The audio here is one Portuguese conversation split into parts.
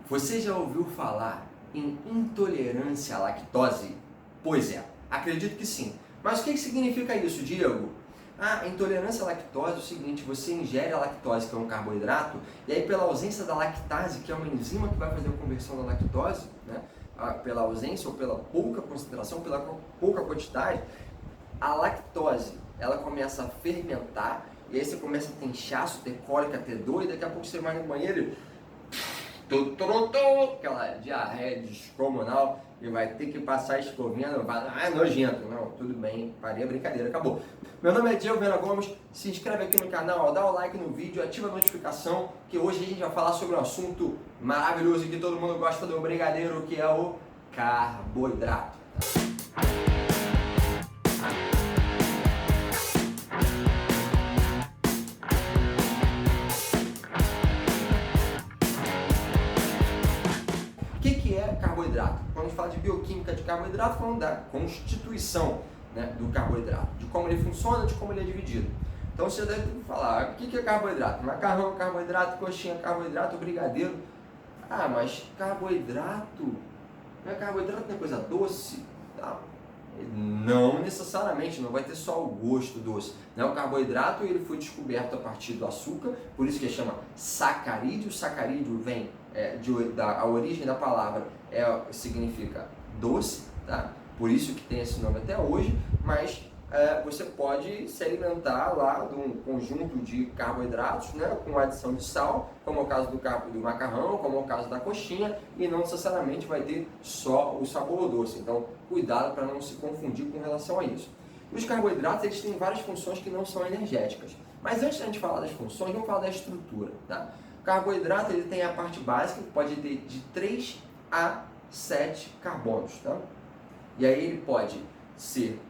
Você já ouviu falar em intolerância à lactose? Pois é, acredito que sim. Mas o que significa isso, Diego? A intolerância à lactose é o seguinte: você ingere a lactose, que é um carboidrato, e aí pela ausência da lactase, que é uma enzima que vai fazer a conversão da lactose, né? Pela ausência ou pela pouca concentração, pela pouca quantidade, a lactose ela começa a fermentar, e aí você começa a ter inchaço, ter cólica, ter dor, e daqui a pouco você vai no banheiro e aquela diarreia descomunal e vai ter que passar a escovinha, é nojento. Não, tudo bem, parei a brincadeira, acabou. Meu nome é Diego Viana Gomes, se inscreve aqui no canal, dá o like no vídeo, ativa a notificação, que hoje a gente vai falar sobre um assunto maravilhoso e que todo mundo gosta do brigadeiro, que é o carboidrato. O que é carboidrato? Quando a gente fala de bioquímica de carboidrato, falando da constituição, né, do carboidrato, de como ele funciona, de como ele é dividido. Então você deve falar, o que é carboidrato? Macarrão, carboidrato, coxinha, carboidrato, brigadeiro. Ah, mas carboidrato, não é carboidrato, não é coisa doce? Não necessariamente, não vai ter só o gosto doce. O carboidrato ele foi descoberto a partir do açúcar, por isso que chama sacarídeo. Sacarídeo vem a origem da palavra significa doce, tá? Por isso que tem esse nome até hoje, mas você pode se alimentar lá de um conjunto de carboidratos, né, com adição de sal, como é o caso do macarrão, como é o caso da coxinha, e não necessariamente vai ter só o sabor doce. Então, cuidado para não se confundir com relação a isso. Os carboidratos eles têm várias funções que não são energéticas. Mas antes de a gente falar das funções, vamos falar da estrutura. Tá? O carboidrato ele tem a parte básica, que pode ter de 3 a 7 carbonos. Tá? E aí ele pode ser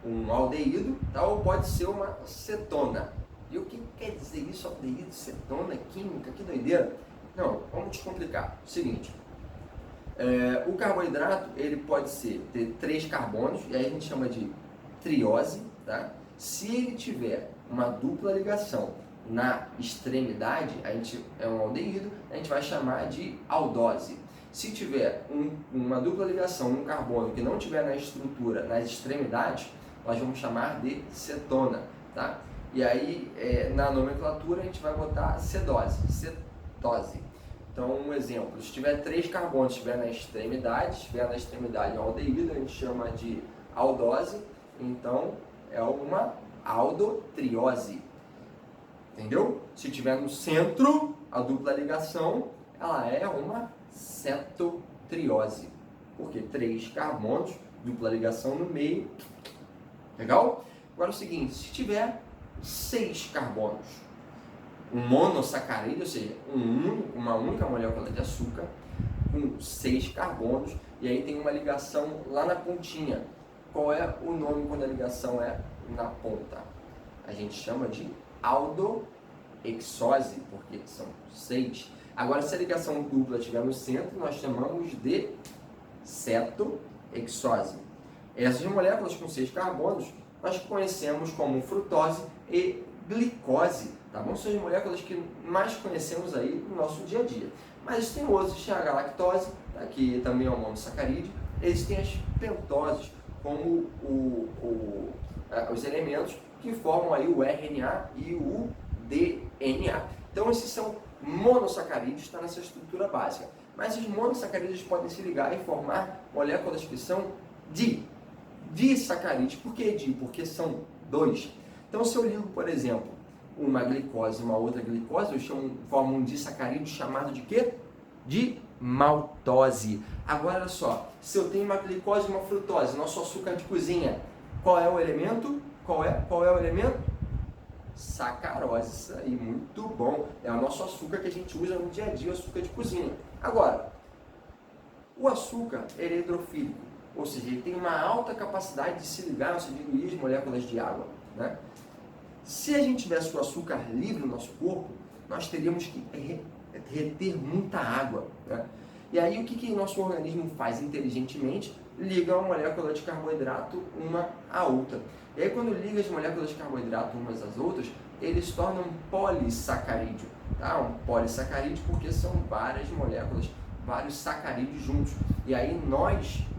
um aldeído, tá? Ou pode ser uma cetona. E o que quer dizer isso, aldeído, cetona, química, que doideira? Não, vamos descomplicar. Seguinte, o carboidrato ele pode ter 3 carbonos, e aí a gente chama de triose, tá? Se ele tiver uma dupla ligação na extremidade, é um aldeído, a gente vai chamar de aldose. Se tiver uma dupla ligação num carbono que não tiver na estrutura, nas extremidades, nós vamos chamar de cetona, tá? E aí, na nomenclatura, a gente vai botar cetose. Então, um exemplo, se tiver 3 carbonos, estiver na extremidade um aldeído, a gente chama de aldose, então é uma aldotriose. Entendeu? Se tiver no centro, a dupla ligação, ela é uma cetotriose, porque 3 carbonos, dupla ligação no meio. Legal? Agora é o seguinte, se tiver 6 carbonos, um monossacarídeo, ou seja, uma única molécula de açúcar com 6 carbonos, e aí tem uma ligação lá na pontinha. Qual é o nome quando a ligação é na ponta? A gente chama de aldoexose, porque são 6. Agora, se a ligação dupla estiver no centro, nós chamamos de cetoexose. Essas moléculas com 6 carbonos, nós conhecemos como frutose e glicose, tá bom? São as moléculas que mais conhecemos aí no nosso dia a dia. Mas tem outros, tem a galactose, tá? Que também é um monossacarídeo. Existem as pentoses, como os elementos que formam aí o RNA e o DNA. Então, esses são monossacarídeos, está nessa estrutura básica. Mas os monossacarídeos podem se ligar e formar moléculas que são disacarídeos. Por que di? Porque são 2. Então, se eu ligo, por exemplo, uma glicose e uma outra glicose, eu formo um disacarídeo chamado de quê? De maltose. Agora, olha só, se eu tenho uma glicose e uma frutose, nosso açúcar de cozinha, qual é o elemento? Qual é o elemento? Sacarose. Isso aí, muito bom. É o nosso açúcar que a gente usa no dia a dia, o açúcar de cozinha. Agora, o açúcar ele é hidrofílico, ou seja, ele tem uma alta capacidade de se ligar, ou seja, diluir as moléculas de água, né? Se a gente tivesse o açúcar livre no nosso corpo, nós teríamos que reter muita água, né? E aí o que o nosso organismo faz inteligentemente? Liga uma molécula de carboidrato uma à outra. E aí quando liga as moléculas de carboidrato umas às outras, eles tornam polissacarídeo. tá? Um polissacarídeo porque são várias moléculas, vários sacarídeos juntos. E aí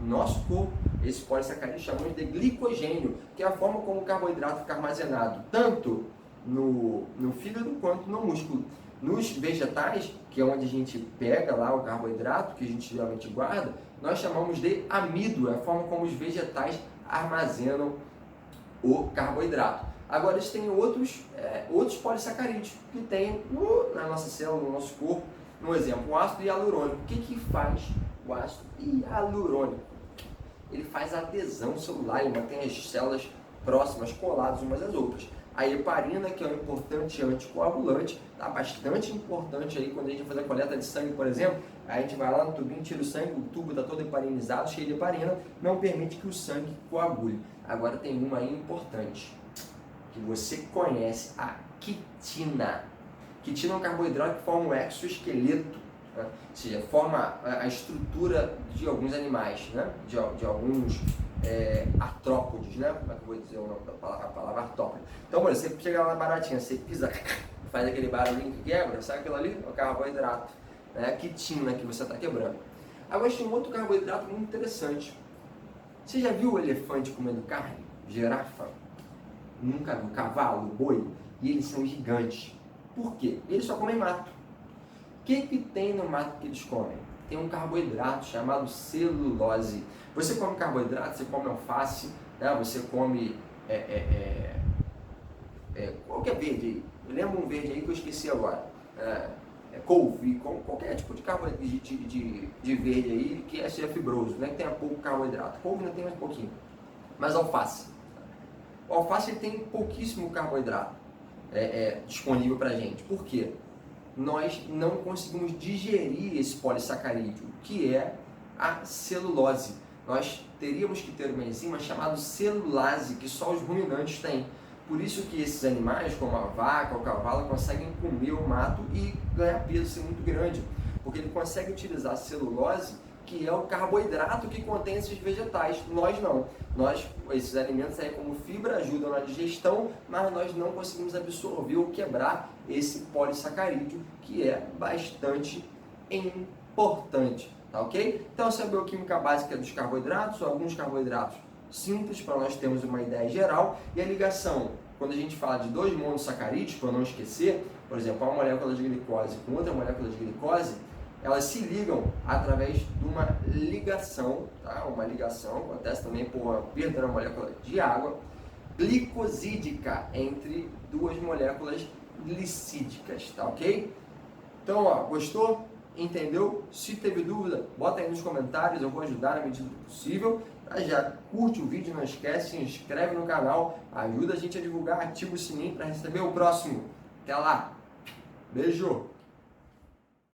nosso corpo, esse polissacarídeo chamamos de glicogênio, que é a forma como o carboidrato fica armazenado, tanto no fígado quanto no músculo. Nos vegetais, que é onde a gente pega lá o carboidrato, que a gente geralmente guarda, nós chamamos de amido, é a forma como os vegetais armazenam o carboidrato. Agora, eles têm outros polissacarídeos que tem na nossa célula, no nosso corpo. Um exemplo, o ácido hialurônico. O que faz o ácido hialurônico? Ele faz adesão celular, ele mantém as células próximas, coladas umas às outras. A heparina, que é um importante anticoagulante, tá bastante importante aí quando a gente vai fazer a coleta de sangue, por exemplo. Aí a gente vai lá no tubinho, tira o sangue, o tubo está todo heparinizado, cheio de heparina, não permite que o sangue coagule. Agora tem uma aí importante, que você conhece, a quitina. Quitina é um carboidrato que forma um exoesqueleto, né? Ou seja, forma a estrutura de alguns animais, né? de alguns artrópodes, né? Como é que eu vou dizer a palavra artrópode? Então, por exemplo, você chega lá na baratinha, você pisa, faz aquele barulhinho que quebra, sabe aquilo ali? É o carboidrato, né? Quitina que você está quebrando. Agora tem um outro carboidrato muito interessante. Você já viu o elefante comendo carne? Girafa? Nunca viu? Cavalo, boi? E eles são gigantes. Por quê? Eles só comem mato. O que tem no mato que eles comem? Tem um carboidrato chamado celulose. Você come carboidrato, você come alface, né? Você come qualquer verde aí. Eu lembro um verde aí que eu esqueci agora. Couve, qualquer tipo de carboidrato de verde aí que seja fibroso, né? Que tenha pouco carboidrato. Couve não tem mais pouquinho. Mas alface. O alface ele tem pouquíssimo carboidrato disponível para a gente. Por quê? Nós não conseguimos digerir esse polissacarídeo, que é a celulose. Nós teríamos que ter uma enzima chamada celulase, que só os ruminantes têm. Por isso que esses animais, como a vaca ou o cavalo, conseguem comer o mato e ganhar peso, ser muito grande. Porque ele consegue utilizar a celulose, que é o carboidrato que contém esses vegetais. Nós não. Esses alimentos aí como fibra ajudam na digestão, mas nós não conseguimos absorver ou quebrar esse polissacarídeo, que é bastante importante, tá ok? Então essa é a bioquímica básica dos carboidratos, alguns carboidratos simples para nós termos uma ideia geral, e a ligação, quando a gente fala de dois monossacarídeos, para não esquecer, por exemplo, uma molécula de glicose com outra molécula de glicose, elas se ligam através de uma ligação, tá? Uma ligação acontece também por uma perda da molécula de água glicosídica entre duas moléculas glicídicas, tá ok? Então, ó, gostou? Entendeu? Se teve dúvida, bota aí nos comentários, eu vou ajudar na medida do possível. Já curte o vídeo, não esquece, se inscreve no canal, ajuda a gente a divulgar, ativa o sininho para receber o próximo. Até lá, beijo!